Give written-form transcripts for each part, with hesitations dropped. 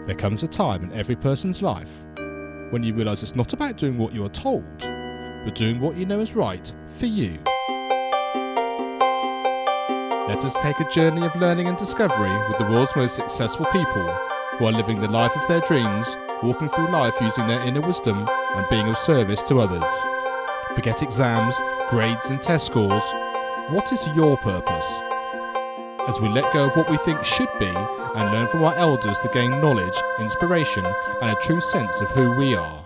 There comes a time in every person's life when you realise it's not about doing what you are told, but doing what you know is right for you. Let us take a journey of learning and discovery with the world's most successful people who are living the life of their dreams, walking through life using their inner wisdom and being of service to others. Forget exams, grades and test scores. What is your purpose? As we let go of what we think should be and learn from our elders to gain knowledge, inspiration and a true sense of who we are.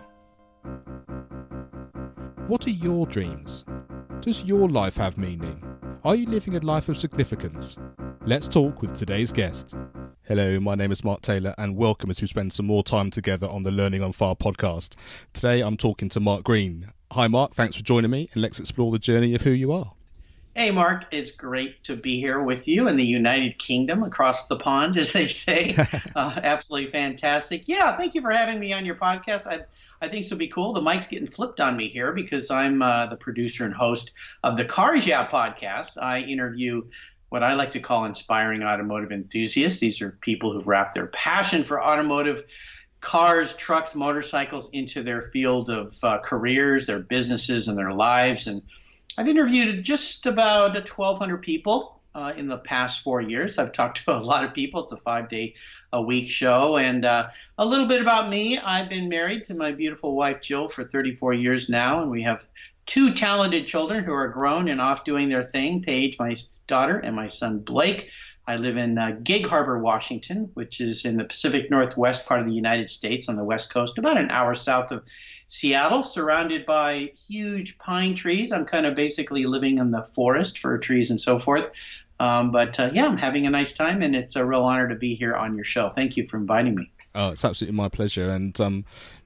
What are your dreams? Does your life have meaning? Are you living a life of significance? Let's talk with today's guest. Hello, my name is Mark Taylor and welcome as we spend some more time together on the Learning on Fire podcast. Today I'm talking to Mark Greene. Hi Mark, thanks for joining me and let's explore the journey of who you are. Hey, Mark, it's great to be here with you in the United Kingdom, across the pond, as they say. Absolutely fantastic. Yeah, thank you for having me on your podcast. I think this will be cool. The mic's getting flipped on me here because I'm the producer and host of the Cars Yeah podcast. I interview what I like to call inspiring automotive enthusiasts. These are people who've wrapped their passion for automotive cars, trucks, motorcycles into their field of careers, their businesses, and their lives. And I've interviewed just about 1,200 people in the past 4 years. I've talked to a lot of people. It's a 5-day-a-week show. And a little bit about me. I've been married to my beautiful wife, Jill, for 34 years now. And we have 2 talented children who are grown and off doing their thing. Paige, my daughter, and my son, Blake. I live in Gig Harbor, Washington, which is in the Pacific Northwest part of the United States on the West Coast, about an hour south of Seattle, surrounded by huge pine trees. I'm kind of basically living in the forest for trees and so forth. But I'm having a nice time, and it's a real honor to be here on your show. Thank you for inviting me. Oh, it's absolutely my pleasure. And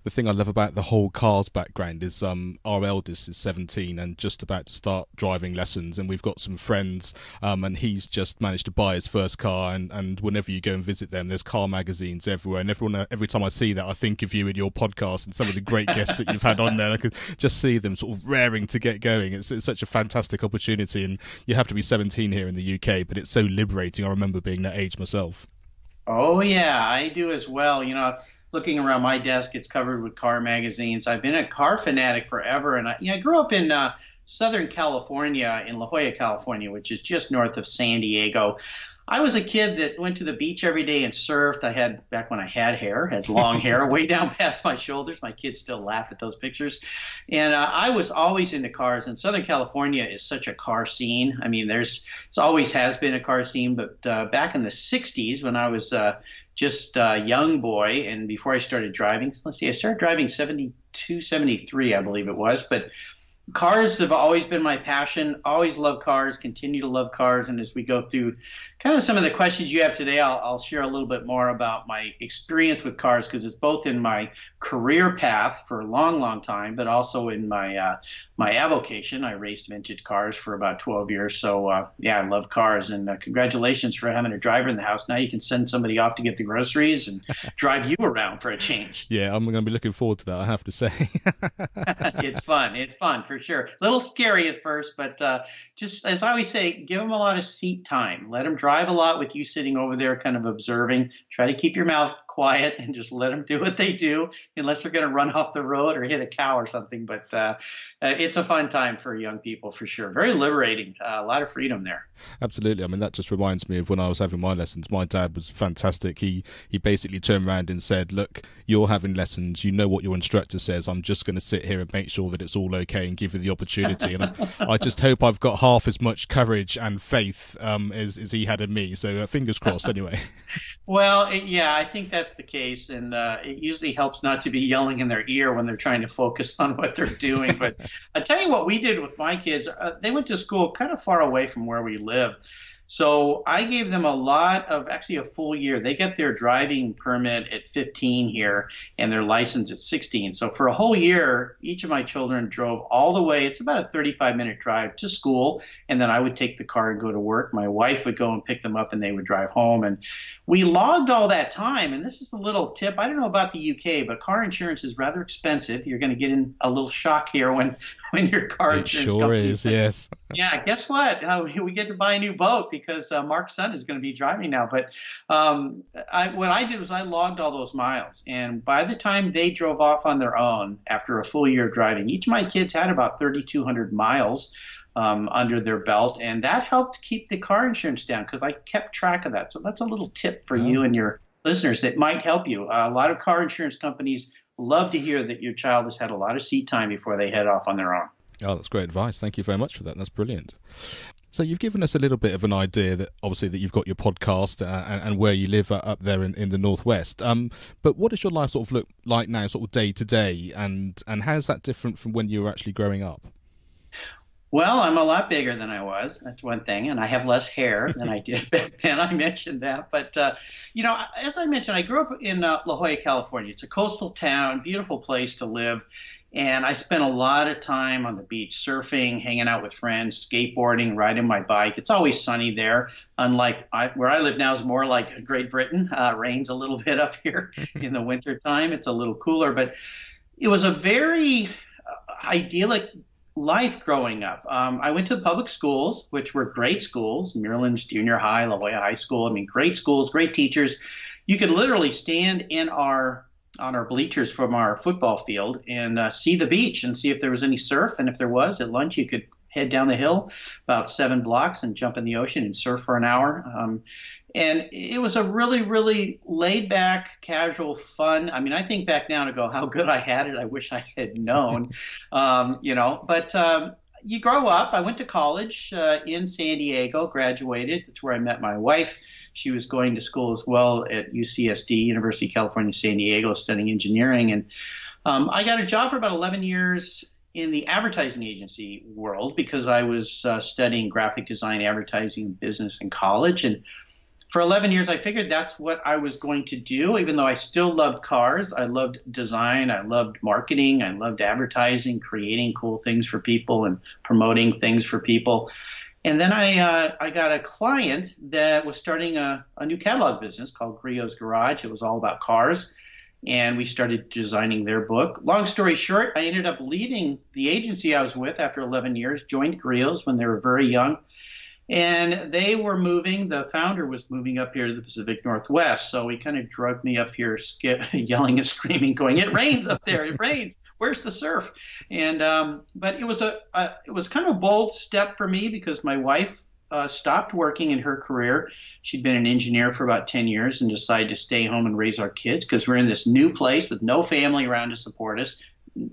the thing I love about the whole cars background is our eldest is 17 and just about to start driving lessons. And we've got some friends and he's just managed to buy his first car. And whenever you go and visit them, there's car magazines everywhere. And every time I see that, I think of you in your podcast and some of the great guests that you've had on there. I could just see them sort of raring to get going. It's such a fantastic opportunity. And you have to be 17 here in the UK, but it's so liberating. I remember being that age myself. Oh, yeah, I do as well. You know, looking around my desk, it's covered with car magazines. I've been a car fanatic forever. And I grew up in Southern California, in La Jolla, California, which is just north of San Diego. I was a kid that went to the beach every day and surfed. I had, back when I had long hair way down past my shoulders. My kids still laugh at those pictures. And I was always into cars. And Southern California is such a car scene. I mean, it's always has been a car scene. But back in the 60s, when I was just a young boy, and before I started driving, I started driving 72, 73, I believe it was. But cars have always been my passion, always loved cars, continue to love cars. And as we go through kind of some of the questions you have today, I'll share a little bit more about my experience with cars, because it's both in my career path for a long, long time, but also in my my avocation. I raced vintage cars for about 12 years. So, I love cars. And congratulations for having a driver in the house. Now you can send somebody off to get the groceries and drive you around for a change. Yeah, I'm going to be looking forward to that, I have to say. It's fun. It's fun for sure. A little scary at first, but just as I always say, give them a lot of seat time. Let them drive a lot with you sitting over there kind of observing. Try to keep your mouth quiet and just let them do what they do, unless they're going to run off the road or hit a cow or something. But it's a fun time for young people for sure. Very liberating. A lot of freedom there. Absolutely. I mean, that just reminds me of when I was having my lessons. My dad was fantastic. He basically turned around and said, look, you're having lessons. You know what your instructor says. I'm just going to sit here and make sure that it's all okay and give you the opportunity. And I just hope I've got half as much courage and faith as he had in me. So fingers crossed anyway. Well, I think that's the case. And it usually helps not to be yelling in their ear when they're trying to focus on what they're doing. But I'll tell you what we did with my kids. They went to school kind of far away from where we live. So I gave them a full year. They get their driving permit at 15 here and their license at 16. So for a whole year, each of my children drove all the way. It's about a 35-minute drive to school. And then I would take the car and go to work. My wife would go and pick them up and they would drive home. And we logged all that time, and this is a little tip. I don't know about the UK, but car insurance is rather expensive. You're going to get in a little shock here when your car It insurance sure company is, says, yes. "Yeah, guess what? We get to buy a new boat because Mark's son is going to be driving now." But what I did was I logged all those miles, and by the time they drove off on their own after a full year of driving, each of my kids had about 3,200 miles under their belt, and that helped keep the car insurance down because I kept track of that. So that's a little tip for you and your listeners that might help you. A lot of car insurance companies love to hear that your child has had a lot of seat time before they head off on their own. Oh, that's great advice. Thank you very much for that. That's brilliant. So you've given us a little bit of an idea that obviously that you've got your podcast and where you live up there in the Northwest. But what does your life sort of look like now, sort of day to day, and how is that different from when you were actually growing up? Well, I'm a lot bigger than I was. That's one thing. And I have less hair than I did back then. I mentioned that. But, as I mentioned, I grew up in La Jolla, California. It's a coastal town, beautiful place to live. And I spent a lot of time on the beach, surfing, hanging out with friends, skateboarding, riding my bike. It's always sunny there. Unlike where I live now is more like Great Britain. Rains a little bit up here in the wintertime. It's a little cooler. But it was a very idyllic life growing up. I went to the public schools, which were great schools, Maryland's Junior High, La Jolla High School. I mean, great schools, great teachers. You could literally stand on our bleachers from our football field and see the beach and see if there was any surf. And if there was, at lunch, you could head down the hill about 7 blocks and jump in the ocean and surf for an hour. And it was a really, really laid back, casual, fun. I mean, I think back now to go, how good I had it. I wish I had known, but you grow up. I went to college in San Diego, graduated. That's where I met my wife. She was going to school as well at UCSD, University of California, San Diego, studying engineering. And I got a job for about 11 years in the advertising agency world because I was studying graphic design, advertising, and business in college. And for 11 years, I figured that's what I was going to do, even though I still loved cars. I loved design. I loved marketing. I loved advertising, creating cool things for people and promoting things for people. And then I got a client that was starting a new catalog business called Griot's Garage. It was all about cars. And we started designing their book. Long story short, I ended up leaving the agency I was with after 11 years, joined Griot's when they were very young. And they were moving, the founder was moving up here to the Pacific Northwest. So he kind of drugged me up here, yelling and screaming, going, "It rains up there, it rains. Where's the surf?" And but it was kind of a bold step for me because my wife stopped working in her career. She'd been an engineer for about 10 years and decided to stay home and raise our kids because we're in this new place with no family around to support us.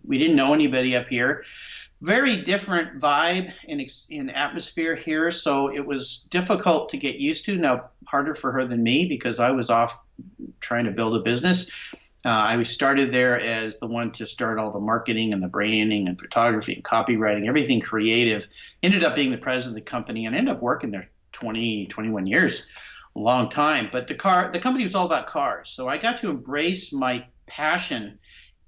We didn't know anybody up here. Very different vibe in atmosphere here, so it was difficult to get used to. Now, harder for her than me because I was off trying to build a business. I started there as the one to start all the marketing and the branding and photography and copywriting, everything creative. Ended up being the president of the company and ended up working there 21 years, a long time. But the company was all about cars, so I got to embrace my passion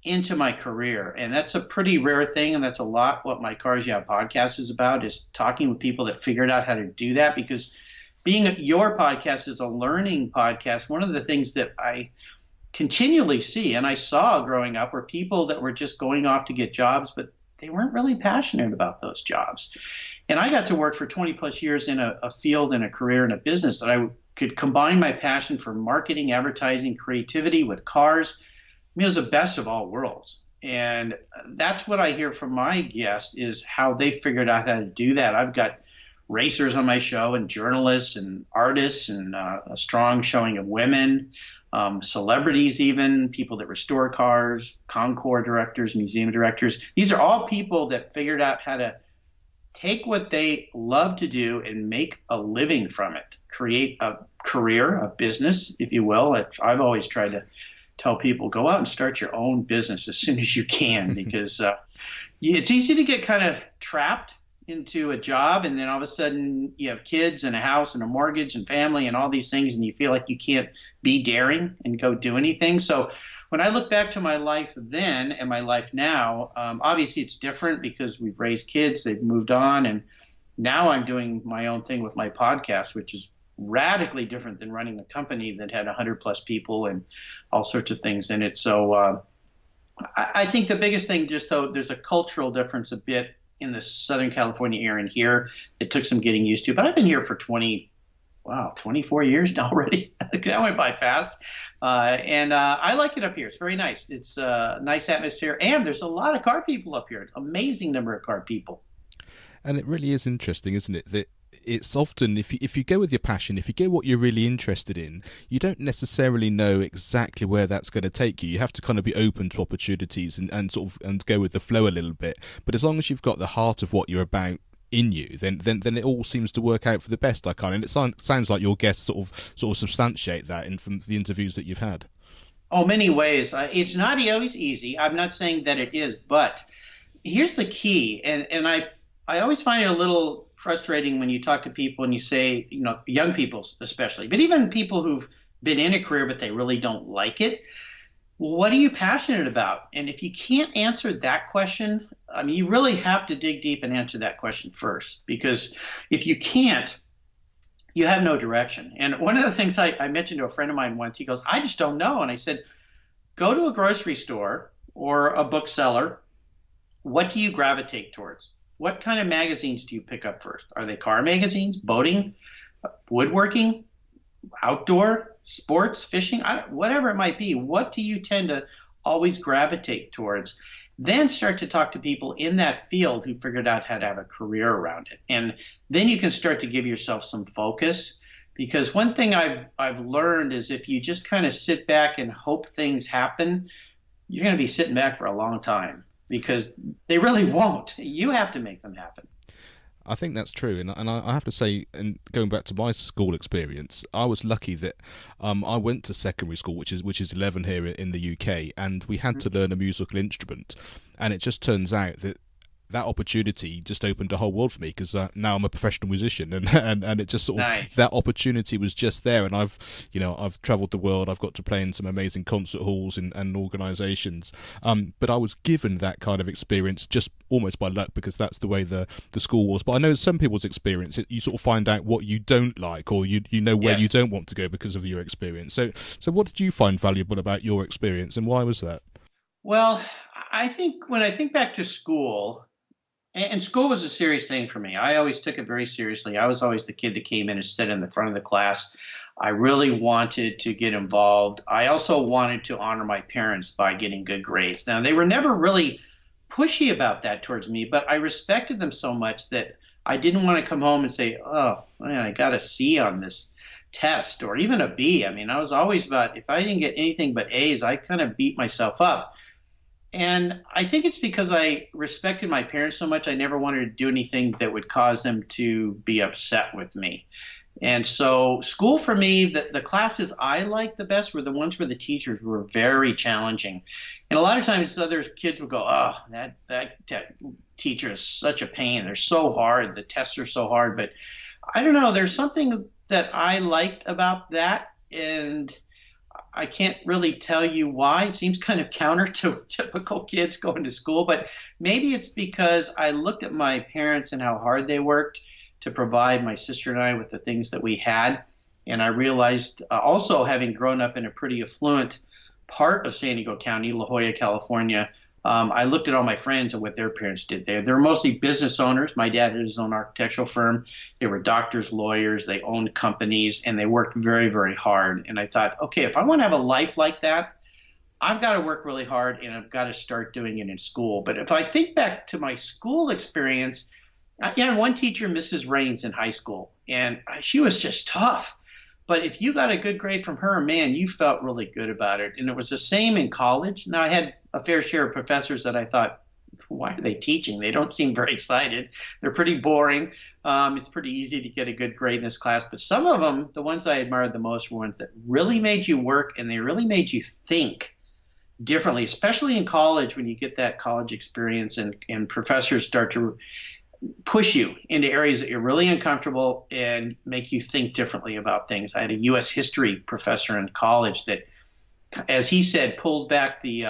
into my career. And that's a pretty rare thing. And that's a lot what my Cars Yeah podcast is about, is talking with people that figured out how to do that. Because being your podcast is a learning podcast, one of the things that I continually see and I saw growing up were people that were just going off to get jobs, but they weren't really passionate about those jobs. And I got to work for 20 plus years in a field and a career and a business that I could combine my passion for marketing, advertising, creativity with cars. I mean, it was the best of all worlds. And that's what I hear from my guests is how they figured out how to do that. I've got racers on my show and journalists and artists and a strong showing of women, celebrities even, people that restore cars, Concours directors, museum directors. These are all people that figured out how to take what they love to do and make a living from it, create a career, a business, if you will. I've always tried to tell people, go out and start your own business as soon as you can, because it's easy to get kind of trapped into a job, and then all of a sudden you have kids and a house and a mortgage and family and all these things, and you feel like you can't be daring and go do anything. So when I look back to my life then and my life now, obviously it's different because we've raised kids, they've moved on, and now I'm doing my own thing with my podcast, which is radically different than running a company that had 100 plus people and all sorts of things in it. So I think the biggest thing, just though, there's a cultural difference a bit in the Southern California area and here. It took some getting used to, but I've been here for 24 years now already. That went by fast. And I like it up here. It's very nice. It's a nice atmosphere. And there's a lot of car people up here. It's an amazing number of car people. And it really is interesting, isn't it? That it's often, if you go with your passion, if you go what you're really interested in, you don't necessarily know exactly where that's going to take you. You have to kind of be open to opportunities and sort of and go with the flow a little bit. But as long as you've got the heart of what you're about in you, then it all seems to work out for the best. And it sounds like your guests sort of substantiate that from the interviews that you've had. Oh, many ways. It's not always easy. I'm not saying that it is, but here's the key. And I always find it a little frustrating when you talk to people and you say, young people especially, but even people who've been in a career but they really don't like it. Well, what are you passionate about? And if you can't answer that question, I mean, you really have to dig deep and answer that question first, because if you can't, you have no direction. And one of the things I mentioned to a friend of mine once, he goes, I just don't know. And I said, go to a grocery store or a bookseller. What do you gravitate towards? What kind of magazines do you pick up first? Are they car magazines, boating, woodworking, outdoor, sports, fishing, whatever it might be? What do you tend to always gravitate towards? Then start to talk to people in that field who figured out how to have a career around it. And then you can start to give yourself some focus. Because one thing I've learned is if you just kind of sit back and hope things happen, you're going to be sitting back for a long time, because they really won't. You have to make them happen. I think that's true, and I have to say, and going back to my school experience, I was lucky that I went to secondary school, which is 11 here in the UK, and we had to learn a musical instrument, and it just turns out that opportunity just opened a whole world for me, because now I'm a professional musician, and it just sort of Nice. that opportunity was just there, and I've travelled the world. I've got to play in some amazing concert halls and organisations, but I was given that kind of experience just almost by luck, because that's the way the school was. But I know some people's experience, you sort of find out what you don't like, or you know where Yes. you don't want to go because of your experience. So what did you find valuable about your experience, and why was that? Well, I think when I think back to school, and school was a serious thing for me. I always took it very seriously. I was always the kid that came in and sat in the front of the class. I really wanted to get involved. I also wanted to honor my parents by getting good grades. Now, they were never really pushy about that towards me, but I respected them so much that I didn't want to come home and say, oh, man, I got a C on this test, or even a B. I mean, I was always about, if I didn't get anything but A's, I kind of beat myself up. And I think it's because I respected my parents so much, I never wanted to do anything that would cause them to be upset with me. And so school for me, the classes I liked the best were the ones where the teachers were very challenging. And a lot of times other kids would go, oh, that teacher is such a pain. They're so hard. The tests are so hard. But I don't know. There's something that I liked about that. And I can't really tell you why. It seems kind of counter to typical kids going to school, but maybe it's because I looked at my parents and how hard they worked to provide my sister and I with the things that we had. And I realized also, having grown up in a pretty affluent part of San Diego County, La Jolla, California, I looked at all my friends and what their parents did there. They were mostly business owners. My dad had his own architectural firm. They were doctors, lawyers. They owned companies, and they worked very, very hard. And I thought, okay, if I want to have a life like that, I've got to work really hard, and I've got to start doing it in school. But if I think back to my school experience, I had one teacher, Mrs. Raines, in high school, and she was just tough. But if you got a good grade from her, man, you felt really good about it. And it was the same in college. Now, I had a fair share of professors that I thought, why are they teaching? They don't seem very excited. They're pretty boring. It's pretty easy to get a good grade in this class. But some of them, the ones I admired the most, were ones that really made you work, and they really made you think differently, especially in college when you get that college experience and professors start to push you into areas that you're really uncomfortable and make you think differently about things. I had a U.S. history professor in college that, as he said, pulled back the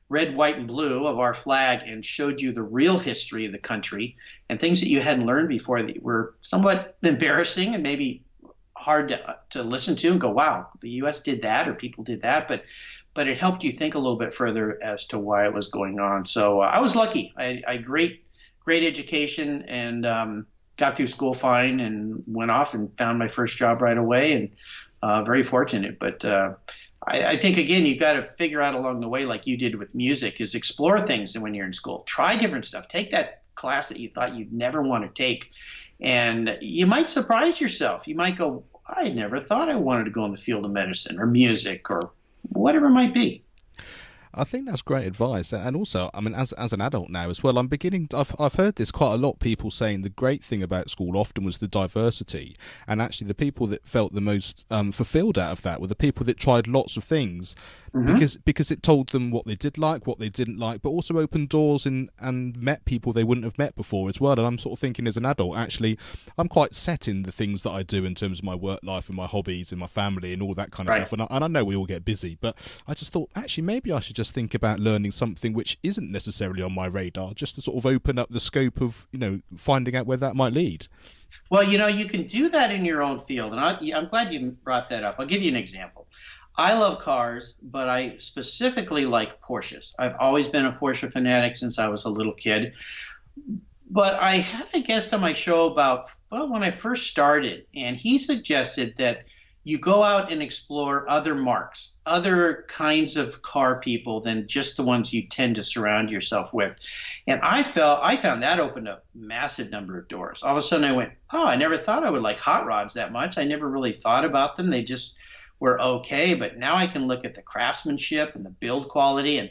red, white, and blue of our flag and showed you the real history of the country and things that you hadn't learned before that were somewhat embarrassing and maybe hard to listen to and go, wow, the U.S. did that or people did that. But it helped you think a little bit further as to why it was going on. So I was lucky. I great education and got through school fine and went off and found my first job right away, and very fortunate. But I think, again, you've got to figure out along the way, like you did with music, is explore things when you're in school. Try different stuff. Take that class that you thought you'd never want to take, and you might surprise yourself. You might go, I never thought I wanted to go in the field of medicine or music or whatever it might be. I think that's great advice, and also, I mean, as an adult now as well, I'm beginning. I've heard this quite a lot. People saying the great thing about school often was the diversity, and actually the people that felt the most fulfilled out of that were the people that tried lots of things, because it told them what they did like, what they didn't like, but also opened doors and met people they wouldn't have met before as well. And I'm sort of thinking, as an adult, actually, I'm quite set in the things that I do in terms of my work life and my hobbies and my family and all that kind of stuff. And I know we all get busy, but I just thought, actually, maybe I should just think about learning something which isn't necessarily on my radar, just to sort of open up the scope of, finding out where that might lead. Well, you can do that in your own field, and I'm glad you brought that up. I'll give you an example. I love cars, but I specifically like Porsches. I've always been a Porsche fanatic since I was a little kid. But I had a guest on my show when I first started, and he suggested that you go out and explore other marques, other kinds of car people than just the ones you tend to surround yourself with. And I found that opened up a massive number of doors. All of a sudden I went, oh, I never thought I would like hot rods that much. I never really thought about them. They just were okay. But now I can look at the craftsmanship and the build quality. And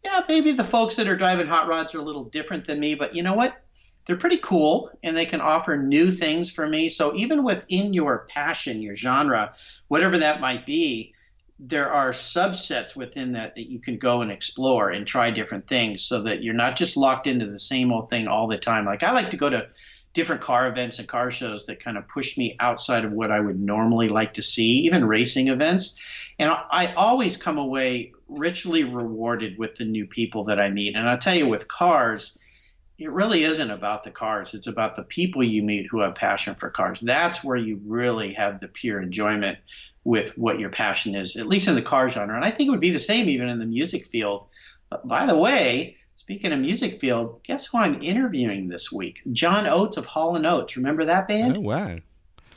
yeah, maybe the folks that are driving hot rods are a little different than me, but you know what? They're pretty cool, and they can offer new things for me. So even within your passion, your genre, whatever that might be, there are subsets within that you can go and explore and try different things, so that you're not just locked into the same old thing all the time. Like, I like to go to different car events and car shows that kind of push me outside of what I would normally like to see, even racing events. And I always come away richly rewarded with the new people that I meet. And I'll tell you, with cars, it really isn't about the cars. It's about the people you meet who have passion for cars. That's where you really have the pure enjoyment with what your passion is, at least in the car genre. And I think it would be the same even in the music field. By the way, speaking of music field, guess who I'm interviewing this week? John Oates of Hall & Oates. Remember that band? Oh, wow.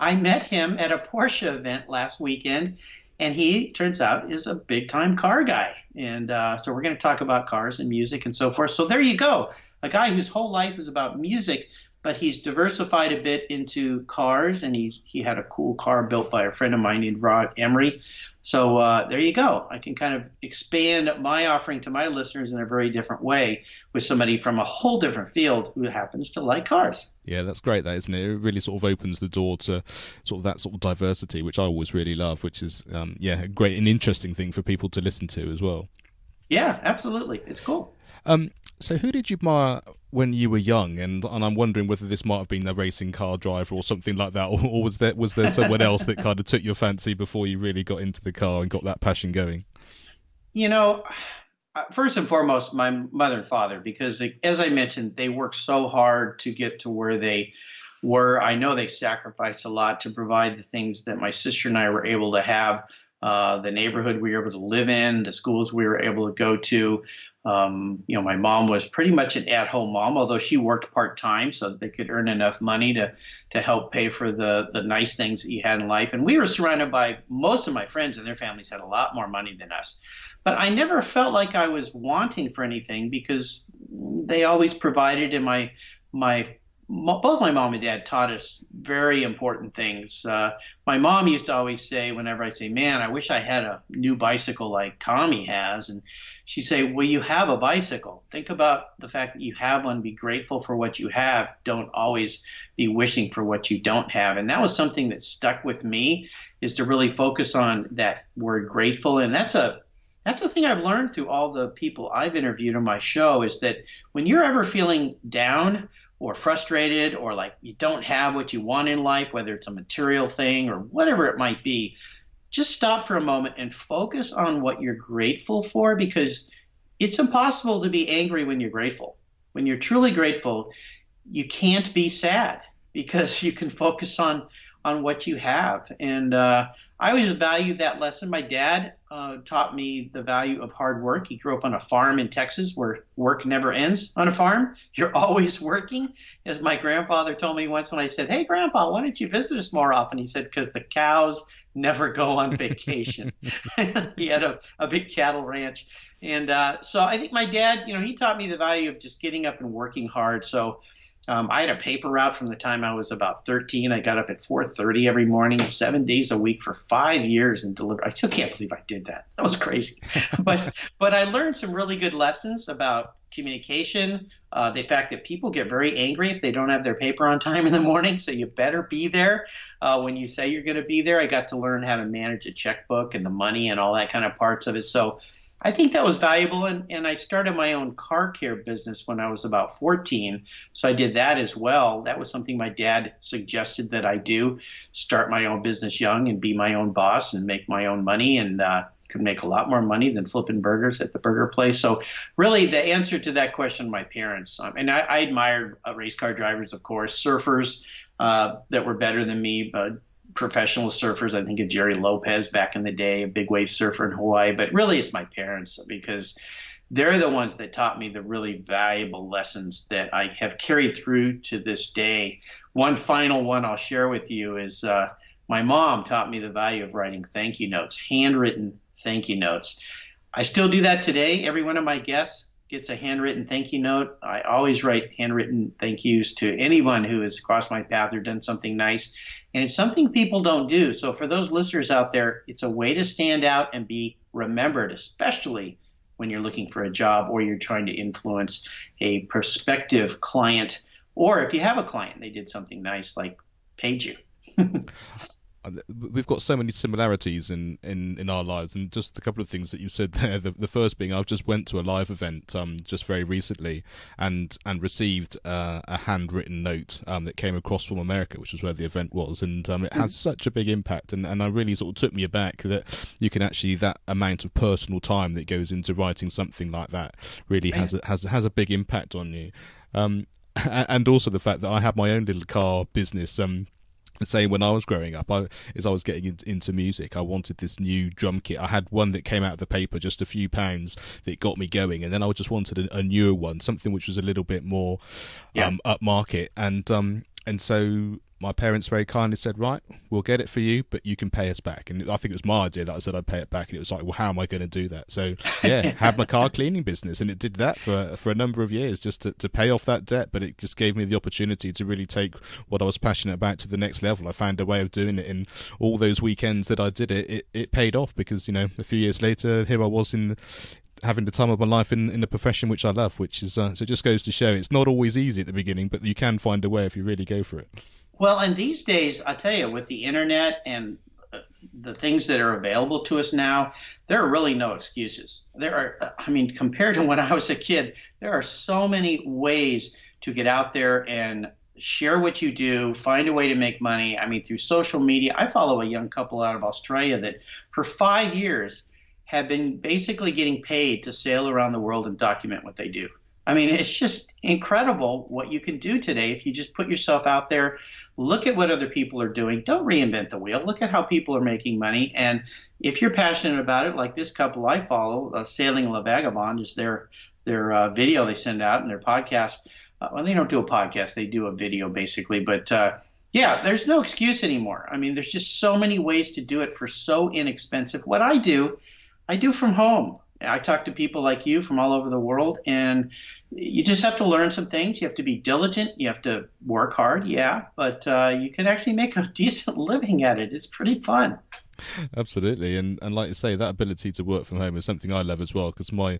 I met him at a Porsche event last weekend, and he, turns out, is a big-time car guy. And so we're going to talk about cars and music and so forth. So there you go. A guy whose whole life is about music, but he's diversified a bit into cars, and he had a cool car built by a friend of mine named Rod Emery. So there you go. I can kind of expand my offering to my listeners in a very different way with somebody from a whole different field who happens to like cars. Yeah, that's great, that, isn't it? It really sort of opens the door to sort of that sort of diversity, which I always really love, which is, a great and interesting thing for people to listen to as well. Yeah, absolutely. It's cool. So who did you admire when you were young? And I'm wondering whether this might have been a racing car driver or something like that, or was there someone else that kind of took your fancy before you really got into the car and got that passion going? First and foremost, my mother and father, because as I mentioned, they worked so hard to get to where they were. I know they sacrificed a lot to provide the things that my sister and I were able to have. The neighborhood we were able to live in, the schools we were able to go to. My mom was pretty much an at-home mom, although she worked part-time so that they could earn enough money to help pay for the nice things that you had in life. And we were surrounded by most of my friends, and their families had a lot more money than us. But I never felt like I was wanting for anything, because they always provided, and both my mom and dad taught us very important things. My mom used to always say, whenever I'd say, man, I wish I had a new bicycle like Tommy has. And she'd say, well, you have a bicycle. Think about the fact that you have one. Be grateful for what you have. Don't always be wishing for what you don't have. And that was something that stuck with me, is to really focus on that word grateful. And that's a thing I've learned through all the people I've interviewed on my show, is that when you're ever feeling down or frustrated, or like you don't have what you want in life, whether it's a material thing or whatever it might be, just stop for a moment and focus on what you're grateful for, because it's impossible to be angry when you're grateful. When you're truly grateful, you can't be sad, because you can focus on on what you have. And I always valued that lesson. My dad taught me the value of hard work. He grew up on a farm in Texas where work never ends on a farm. You're always working. As my grandfather told me once when I said, "Hey, Grandpa, why don't you visit us more often?" He said, "Because the cows never go on vacation." He had a big cattle ranch. And so I think my dad, he taught me the value of just getting up and working hard. So I had a paper route from the time I was about 13. I got up at 4:30 every morning, 7 days a week for 5 years and delivered. I still can't believe I did that. That was crazy. But I learned some really good lessons about communication, the fact that people get very angry if they don't have their paper on time in the morning. So you better be there when you say you're going to be there. I got to learn how to manage a checkbook and the money and all that kind of parts of it. So I think that was valuable, and I started my own car care business when I was about 14, so I did that as well. That was something my dad suggested that I do, start my own business young and be my own boss and make my own money, and could make a lot more money than flipping burgers at the burger place. So really the answer to that question, my parents. And I admired race car drivers, of course, surfers that were better than me, professional surfers. I think of Jerry Lopez back in the day, a big wave surfer in Hawaii. But really it's my parents, because they're the ones that taught me the really valuable lessons that I have carried through to this day. One final one I'll share with you is my mom taught me the value of writing thank you notes, handwritten thank you notes. I still do that today. Every one of my guests gets a handwritten thank you note. I always write handwritten thank yous to anyone who has crossed my path or done something nice. And it's something people don't do. So for those listeners out there, it's a way to stand out and be remembered, especially when you're looking for a job or you're trying to influence a prospective client. Or if you have a client, they did something nice, like paid you. We've got so many similarities in our lives, and just a couple of things that you said there. The first being, I've just went to a live event just very recently and received a handwritten note that came across from America, which is where the event was, and it has such a big impact, and I really sort of took me aback that you can actually, that amount of personal time that goes into writing something like that really has a big impact on you, and also the fact that I have my own little car business. Saying when I was growing up, as I was getting into music, I wanted this new drum kit. I had one that came out of the paper, just a few pounds, that got me going, and then I just wanted a newer one, something which was a little bit more upmarket. And so my parents very kindly said, "Right, we'll get it for you, but you can pay us back." And I think it was my idea that I said I'd pay it back, and it was like, well, how am I going to do that? So yeah, had my car cleaning business, and it did that for a number of years, just to pay off that debt. But it just gave me the opportunity to really take what I was passionate about to the next level. I found a way of doing it, and all those weekends that I did it paid off, because a few years later, here I was having the time of my life in a profession which I love, which is so it just goes to show it's not always easy at the beginning, but you can find a way if you really go for it. Well, and these days, I tell you, with the internet and the things that are available to us now, there are really no excuses. Compared to when I was a kid, there are so many ways to get out there and share what you do, find a way to make money. Through social media. I follow a young couple out of Australia that for 5 years have been basically getting paid to sail around the world and document what they do. It's just incredible what you can do today if you just put yourself out there, look at what other people are doing. Don't reinvent the wheel. Look at how people are making money. And if you're passionate about it, like this couple I follow, Sailing La Vagabond is their video they send out, and their podcast. Well, they don't do a podcast. They do a video basically. But there's no excuse anymore. There's just so many ways to do it for so inexpensive. What I do from home. I talk to people like you from all over the world, and you just have to learn some things. You have to be diligent. You have to work hard, but you can actually make a decent living at it. It's pretty fun. Absolutely, and like you say, that ability to work from home is something I love as well, because my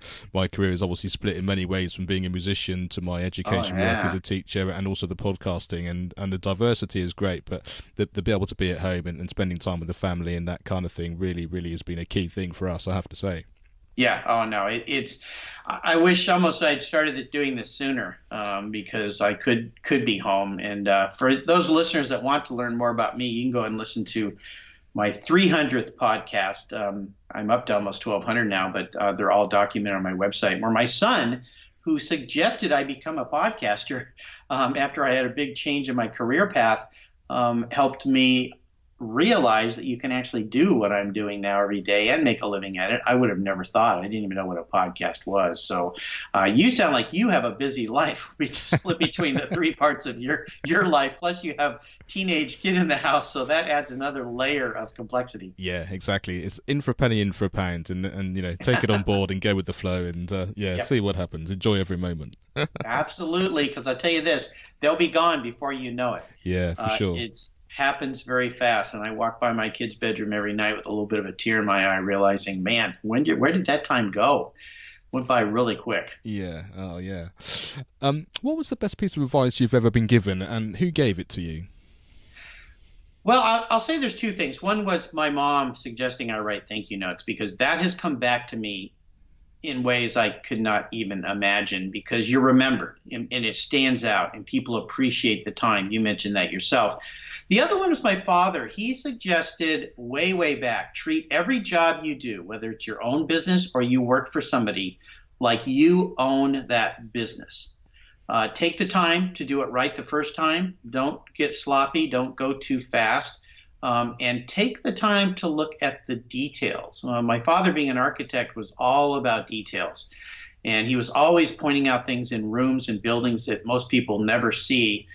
career is obviously split in many ways, from being a musician to my education work as a teacher, and also the podcasting, and the diversity is great, but the be able to be at home and spending time with the family and that kind of thing really has been a key thing for us, I have to say. Yeah. Oh no. I wish almost I'd started doing this sooner, because I could be home. And for those listeners that want to learn more about me, you can go and listen to my 300th podcast. I'm up to almost 1,200 now, but they're all documented on my website. Where my son, who suggested I become a podcaster after I had a big change in my career path, helped me realize that you can actually do what I'm doing now every day and make a living at it. I would have never thought. I didn't even know what a podcast was. So you sound like you have a busy life. We just split between the three parts of your life. Plus you have teenage kid in the house. So that adds another layer of complexity. Yeah, exactly. It's in for a penny, in for a pound, and take it on board and go with the flow, and Yep. see what happens. Enjoy every moment. Absolutely. Because I'll tell you this, they'll be gone before you know it. Yeah, for sure. It's happens very fast, and I walk by my kid's bedroom every night with a little bit of a tear in my eye, realizing, man, where did that time go? Went by really quick. Yeah. Oh, yeah. What was the best piece of advice you've ever been given, and who gave it to you? Well, I'll say there's two things. One was my mom suggesting I write thank you notes, because that has come back to me in ways I could not even imagine, because you're remembered and it stands out and people appreciate the time. You mentioned that yourself. The other one was my father. He suggested way, way back, treat every job you do, whether it's your own business or you work for somebody, like you own that business. Take the time to do it right the first time. Don't get sloppy. Don't go too fast. And take the time to look at the details. My father, being an architect, was all about details. And he was always pointing out things in rooms and buildings that most people never see.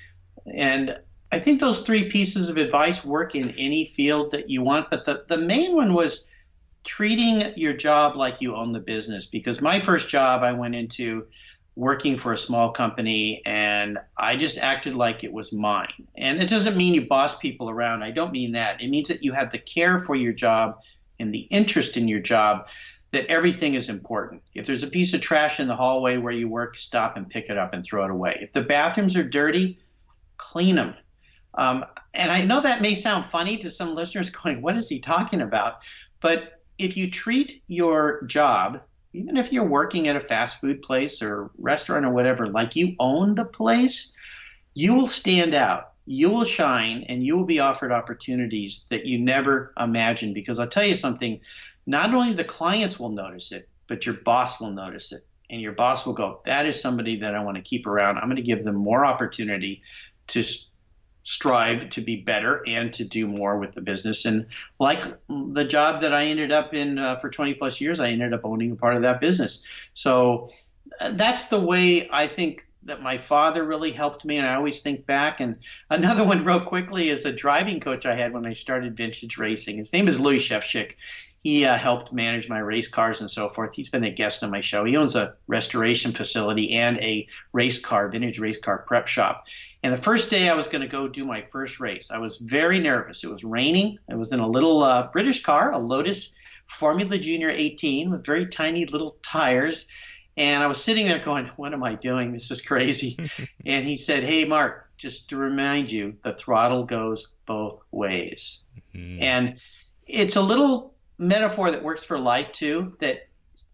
And I think those three pieces of advice work in any field that you want. But the main one was treating your job like you own the business. Because my first job, I went into working for a small company, and I just acted like it was mine. And it doesn't mean you boss people around. I don't mean that. It means that you have the care for your job and the interest in your job, that everything is important. If there's a piece of trash in the hallway where you work, stop and pick it up and throw it away. If the bathrooms are dirty, clean them. And I know that may sound funny to some listeners going, what is he talking about? But if you treat your job, even if you're working at a fast food place or restaurant or whatever, like you own the place, you will stand out, you will shine, and you will be offered opportunities that you never imagined. Because I'll tell you something, not only the clients will notice it, but your boss will notice it. And your boss will go, that is somebody that I want to keep around. I'm going to give them more opportunity to strive to be better and to do more with the business. And like the job that I ended up in for 20 plus years, I ended up owning a part of that business. So that's the way I think that my father really helped me. And I always think back. And another one real quickly is a driving coach I had when I started vintage racing. His name is Louis Shevchik. He helped manage my race cars and so forth. He's been a guest on my show. He owns a restoration facility and a vintage race car prep shop. And the first day I was going to go do my first race, I was very nervous. It was raining. I was in a little British car, a Lotus Formula Junior 18 with very tiny little tires. And I was sitting there going, what am I doing? This is crazy. And he said, hey, Mark, just to remind you, the throttle goes both ways. Mm-hmm. And it's a little metaphor that works for life too, that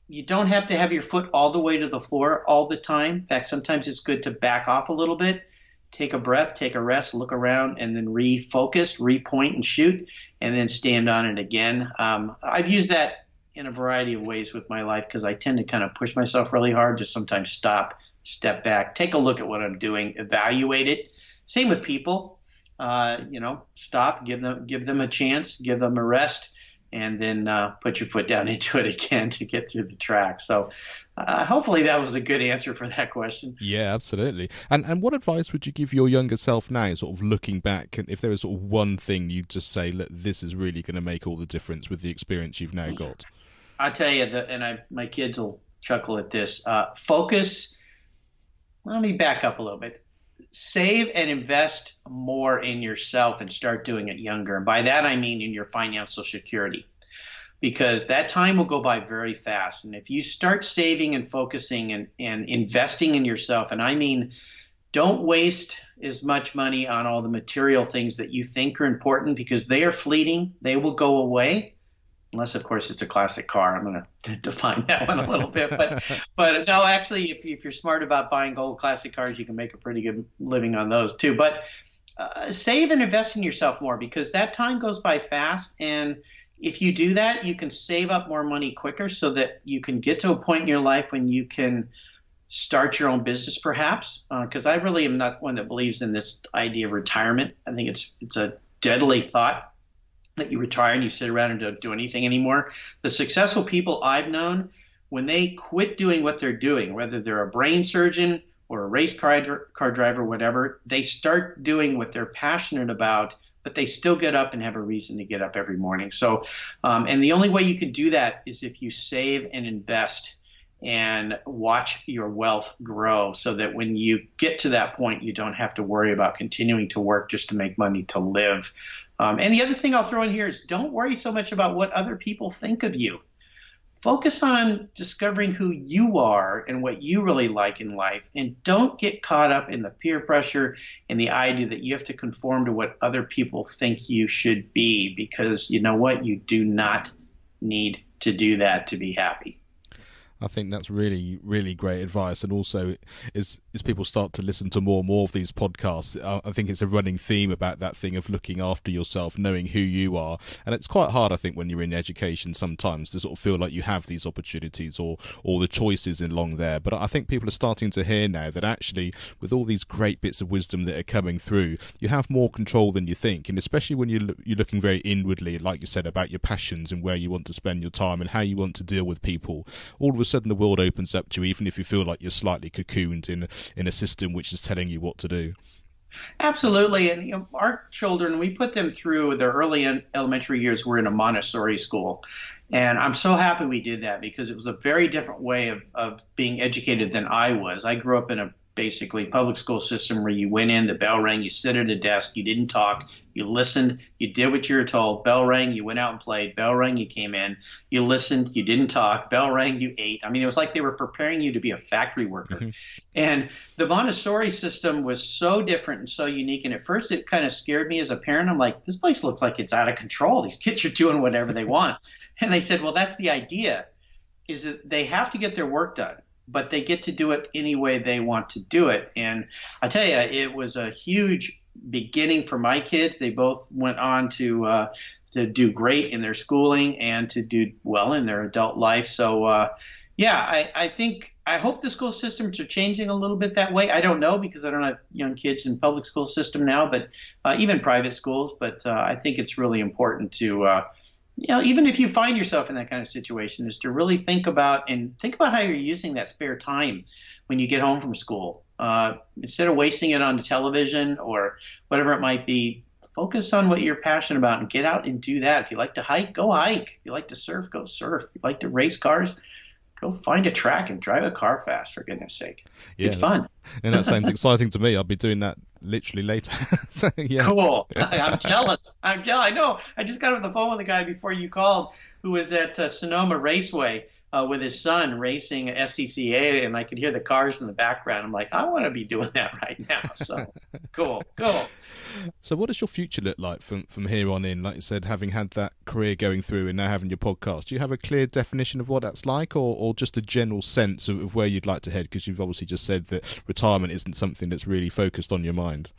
you don't have to have your foot all the way to the floor all the time. In fact, sometimes it's good to back off a little bit, take a breath, take a rest, look around, and then refocus, repoint and shoot, and then stand on it again. I've used that in a variety of ways with my life, because I tend to kind of push myself really hard, just sometimes stop, step back, take a look at what I'm doing, evaluate it. Same with people, stop, give them a chance, give them a rest, and then put your foot down into it again to get through the track. So hopefully that was a good answer for that question. Yeah, absolutely. And what advice would you give your younger self now, sort of looking back, if there was sort of one thing you'd just say, look, this is really going to make all the difference with the experience you've now got? I tell you, my kids will chuckle at this. Focus. Let me back up a little bit. Save and invest more in yourself and start doing it younger. And by that, I mean in your financial security, because that time will go by very fast. And if you start saving and focusing and investing in yourself, and I mean, don't waste as much money on all the material things that you think are important, because they are fleeting. They will go away. Unless, of course, it's a classic car. I'm going to define that one a little bit. But no, actually, if you're smart about buying old classic cars, you can make a pretty good living on those too. But save and invest in yourself more, because that time goes by fast. And if you do that, you can save up more money quicker, so that you can get to a point in your life when you can start your own business perhaps, because I really am not one that believes in this idea of retirement. I think it's a deadly thought that you retire and you sit around and don't do anything anymore. The successful people I've known, when they quit doing what they're doing, whether they're a brain surgeon or a race car driver, whatever, they start doing what they're passionate about, but they still get up and have a reason to get up every morning. So, and the only way you can do that is if you save and invest and watch your wealth grow, so that when you get to that point, you don't have to worry about continuing to work just to make money to live. And the other thing I'll throw in here is don't worry so much about what other people think of you. Focus on discovering who you are and what you really like in life, and don't get caught up in the peer pressure and the idea that you have to conform to what other people think you should be, because you know what? You do not need to do that to be happy. I think that's really, really great advice. And also, as people start to listen to more and more of these podcasts, I think it's a running theme about that thing of looking after yourself, knowing who you are. And it's quite hard, I think, when you're in education sometimes to sort of feel like you have these opportunities or the choices along there. But I think people are starting to hear now that actually, with all these great bits of wisdom that are coming through, you have more control than you think. And especially when you're looking very inwardly, like you said, about your passions and where you want to spend your time and how you want to deal with people, all of a sudden the world opens up to you, even if you feel like you're slightly cocooned in a system which is telling you what to do. Absolutely. And our children, we put them through their early elementary years. We're in a Montessori school. And I'm so happy we did that, because it was a very different way of being educated than I was. I grew up in a basically public school system where you went in, the bell rang, you sit at a desk, you didn't talk, you listened, you did what you were told, bell rang, you went out and played, bell rang, you came in, you listened, you didn't talk, bell rang, you ate. I mean, it was like they were preparing you to be a factory worker. Mm-hmm. And the Montessori system was so different and so unique. And at first it kind of scared me as a parent. I'm like, this place looks like it's out of control. These kids are doing whatever they want. And they said, well, that's the idea, is that they have to get their work done, but they get to do it any way they want to do it. And I tell you, it was a huge beginning for my kids. They both went on to do great in their schooling and to do well in their adult life. So, I hope the school systems are changing a little bit that way. I don't know, because I don't have young kids in public school system now, but even private schools. But I think it's really important to even if you find yourself in that kind of situation, is to really think about how you're using that spare time when you get home from school. Instead of wasting it on the television or whatever it might be, focus on what you're passionate about and get out and do that. If you like to hike, go hike. If you like to surf, go surf. If you like to race cars, go find a track and drive a car fast, for goodness sake. Yeah, it's fun. And that sounds exciting to me. I'll be doing that literally later. So, yeah. Cool. I'm jealous. I know. I just got off the phone with a guy before you called who was at Sonoma Raceway with his son racing SCCA, and I could hear the cars in the background. I'm like, I want to be doing that right now. So cool. So what does your future look like from here on in? Like you said, having had that career going through and now having your podcast, do you have a clear definition of what that's like, or just a general sense of where you'd like to head? Because you've obviously just said that retirement isn't something that's really focused on your mind.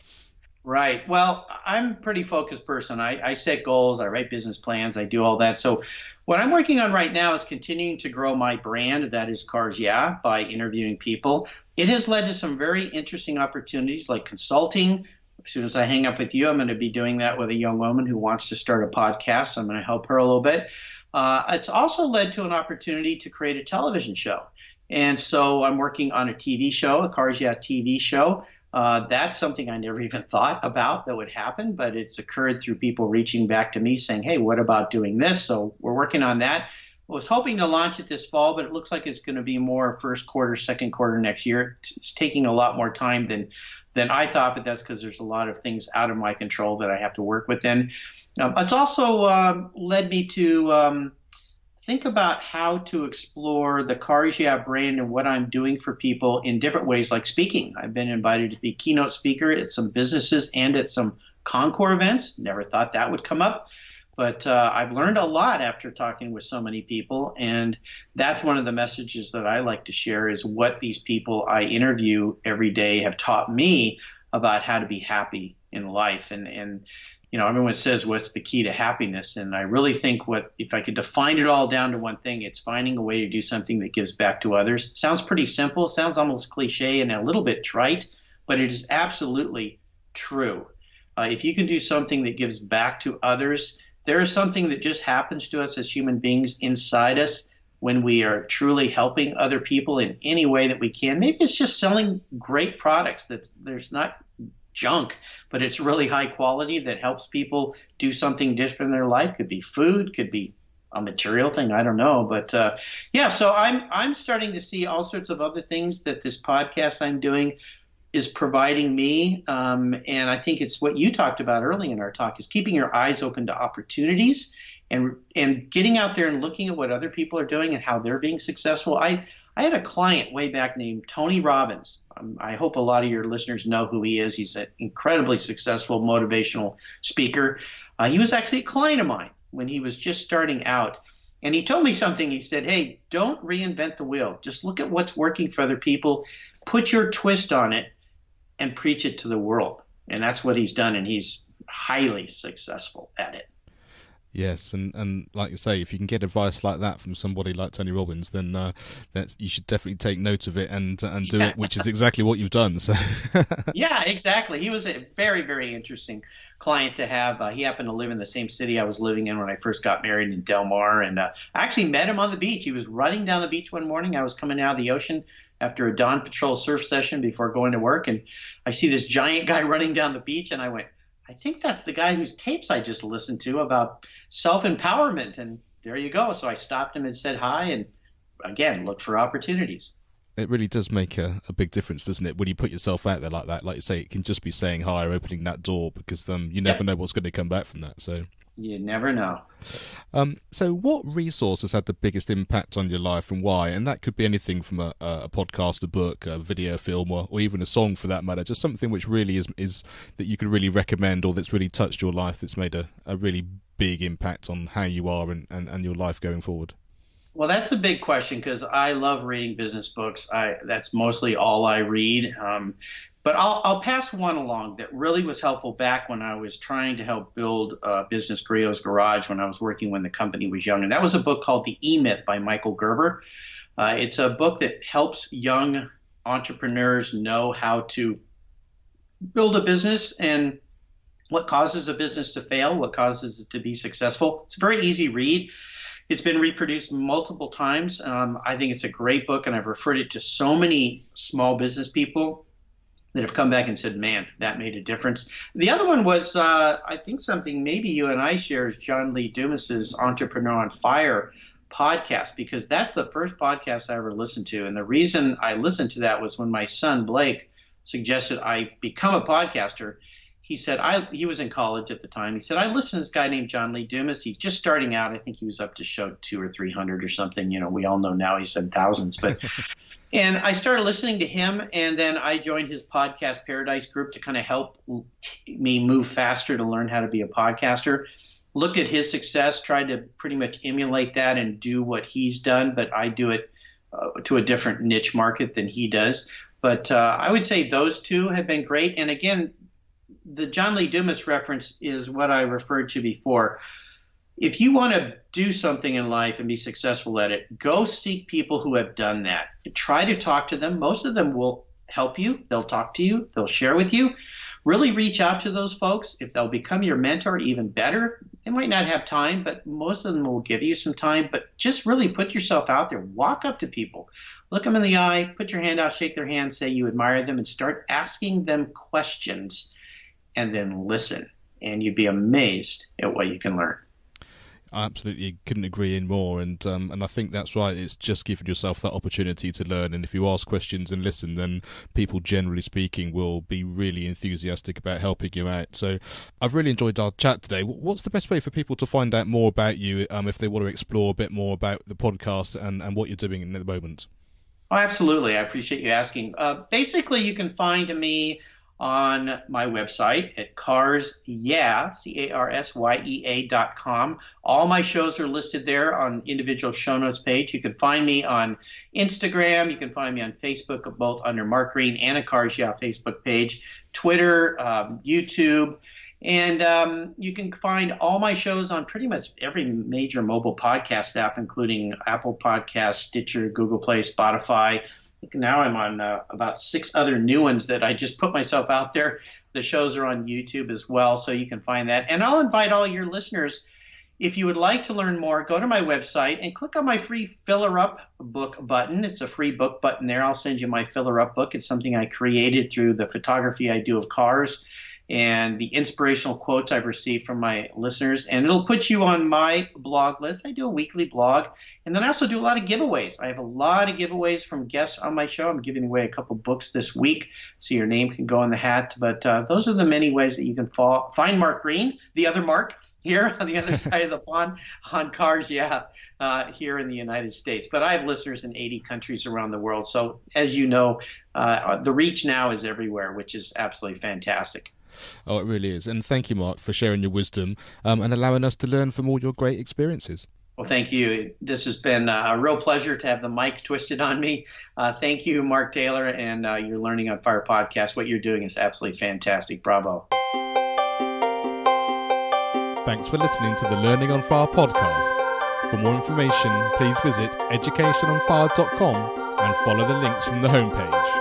Right. Well, I'm a pretty focused person. I set goals, I write business plans, I do all that. So what I'm working on right now is continuing to grow my brand, that is Cars Yeah, by interviewing people. It has led to some very interesting opportunities like consulting. As soon as I hang up with you, I'm going to be doing that with a young woman who wants to start a podcast. So I'm going to help her a little bit. It's also led to an opportunity to create a television show. And so I'm working on a TV show, a Cars Yeah TV show. That's something I never even thought about that would happen, but it's occurred through people reaching back to me saying, hey, what about doing this? So we're working on that. I was hoping to launch it this fall, but it looks like it's going to be more first quarter, second quarter next year. It's taking a lot more time than I thought, but that's because there's a lot of things out of my control that I have to work within. It's also led me to think about how to explore the Cars Yeah brand and what I'm doing for people in different ways, like speaking. I've been invited to be keynote speaker at some businesses and at some Concours events. Never thought that would come up. But I've learned a lot after talking with so many people, and that's one of the messages that I like to share, is what these people I interview every day have taught me about how to be happy in life. And everyone says, what's the key to happiness? And I really think if I could define it all down to one thing, it's finding a way to do something that gives back to others. Sounds pretty simple, sounds almost cliche and a little bit trite, but it is absolutely true. If you can do something that gives back to others, there is something that just happens to us as human beings inside us when we are truly helping other people in any way that we can. Maybe it's just selling great products there's not junk, but it's really high quality that helps people do something different in their life. Could be food, could be a material thing, I don't know. But so I'm starting to see all sorts of other things that this podcast I'm doing is providing me. And I think it's what you talked about early in our talk, is keeping your eyes open to opportunities and getting out there and looking at what other people are doing and how they're being successful. I had a client way back named Tony Robbins. I hope a lot of your listeners know who he is. He's an incredibly successful motivational speaker. He was actually a client of mine when he was just starting out. And he told me something. He said, hey, don't reinvent the wheel. Just look at what's working for other people, put your twist on it, and preach it to the world. And that's what he's done, and he's highly successful at it. Yes, and like you say, if you can get advice like that from somebody like Tony Robbins, then you should definitely take note of it and do it, which is exactly what you've done. So yeah, exactly. He was a very, very interesting client to have. He happened to live in the same city I was living in when I first got married in Del Mar, and I actually met him on the beach. He was running down the beach one morning. I was coming out of the ocean after a dawn patrol surf session before going to work, and I see this giant guy running down the beach, and I went, I think that's the guy whose tapes I just listened to about self-empowerment. And there you go. So I stopped him and said hi, and again, look for opportunities. It really does make a big difference, doesn't it? When you put yourself out there like that, like you say, it can just be saying hi or opening that door, because you never know what's going to come back from that. So you never know. So what resource has had the biggest impact on your life, and why? And that could be anything from a podcast, a book, a video, film, or even a song for that matter. Just something which really is that you could really recommend, or that's really touched your life, that's made a really big impact on how you are and your life going forward. Well, that's a big question, because I love reading business books. That's mostly all I read. But I'll pass one along that really was helpful back when I was trying to help build business, Griot's Garage, when I was working when the company was young. And that was a book called The E-Myth by Michael Gerber. It's a book that helps young entrepreneurs know how to build a business and what causes a business to fail, what causes it to be successful. It's a very easy read. It's been reproduced multiple times. I think it's a great book, and I've referred it to so many small business people that have come back and said, man, that made a difference. The other one was, I think something maybe you and I share, is John Lee Dumas's Entrepreneur on Fire podcast, because that's the first podcast I ever listened to. And the reason I listened to that was when my son, Blake, suggested I become a podcaster. He said, he was in college at the time. He said, I listened to this guy named John Lee Dumas. He's just starting out. I think he was up to show 200 or 300 or something. We all know now he's in thousands, but and I started listening to him, and then I joined his podcast Paradise group to kind of help me move faster to learn how to be a podcaster. Looked at his success, tried to pretty much emulate that and do what he's done, but I do it to a different niche market than he does. But I would say those two have been great. And again, the John Lee Dumas reference is what I referred to before. If you want to do something in life and be successful at it, go seek people who have done that. Try to talk to them. Most of them will help you. They'll talk to you. They'll share with you. Really reach out to those folks. If they'll become your mentor, even better. They might not have time, but most of them will give you some time. But just really put yourself out there. Walk up to people. Look them in the eye. Put your hand out. Shake their hand. Say you admire them. And start asking them questions. And then listen. And you'd be amazed at what you can learn. I absolutely couldn't agree in more, and I think that's right. It's just giving yourself that opportunity to learn, and if you ask questions and listen, then people, generally speaking, will be really enthusiastic about helping you out. So I've really enjoyed our chat today. What's the best way for people to find out more about you if they want to explore a bit more about the podcast and what you're doing in the moment? Oh, absolutely. I appreciate you asking. Basically, you can find me on my website at carsya.com. All my shows are listed there on individual show notes page. You can find me on Instagram. You can find me on Facebook, both under Mark Greene and a Cars Yeah Facebook page, Twitter, YouTube. And you can find all my shows on pretty much every major mobile podcast app, including Apple Podcasts, Stitcher, Google Play, Spotify. Now I'm on about 6 other new ones that I just put myself out there. The shows are on YouTube as well, so you can find that. And I'll invite all your listeners, if you would like to learn more, go to my website and click on my free Filler Up book button. It's a free book button there. I'll send you my Filler Up book. It's something I created through the photography I do of cars and the inspirational quotes I've received from my listeners. And it'll put you on my blog list. I do a weekly blog. And then I also do a lot of giveaways. I have a lot of giveaways from guests on my show. I'm giving away a couple books this week, so your name can go in the hat. But those are the many ways that you can find Mark Greene, the other Mark, here on the other side of the pond on cars, here in the United States. But I have listeners in 80 countries around the world. So as you know, the reach now is everywhere, which is absolutely fantastic. Oh, it really is. And thank you, Mark, for sharing your wisdom and allowing us to learn from all your great experiences. Well, thank you. This has been a real pleasure to have the mic twisted on me. Thank you, Mark Taylor, and your Learning on Fire podcast. What you're doing is absolutely fantastic. Bravo. Thanks for listening to the Learning on Fire podcast. For more information, please visit educationonfire.com and follow the links from the homepage.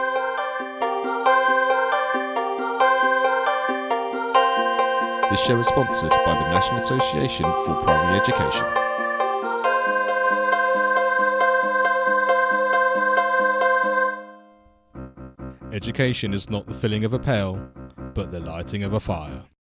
This show is sponsored by the National Association for Primary Education. Education is not the filling of a pail, but the lighting of a fire.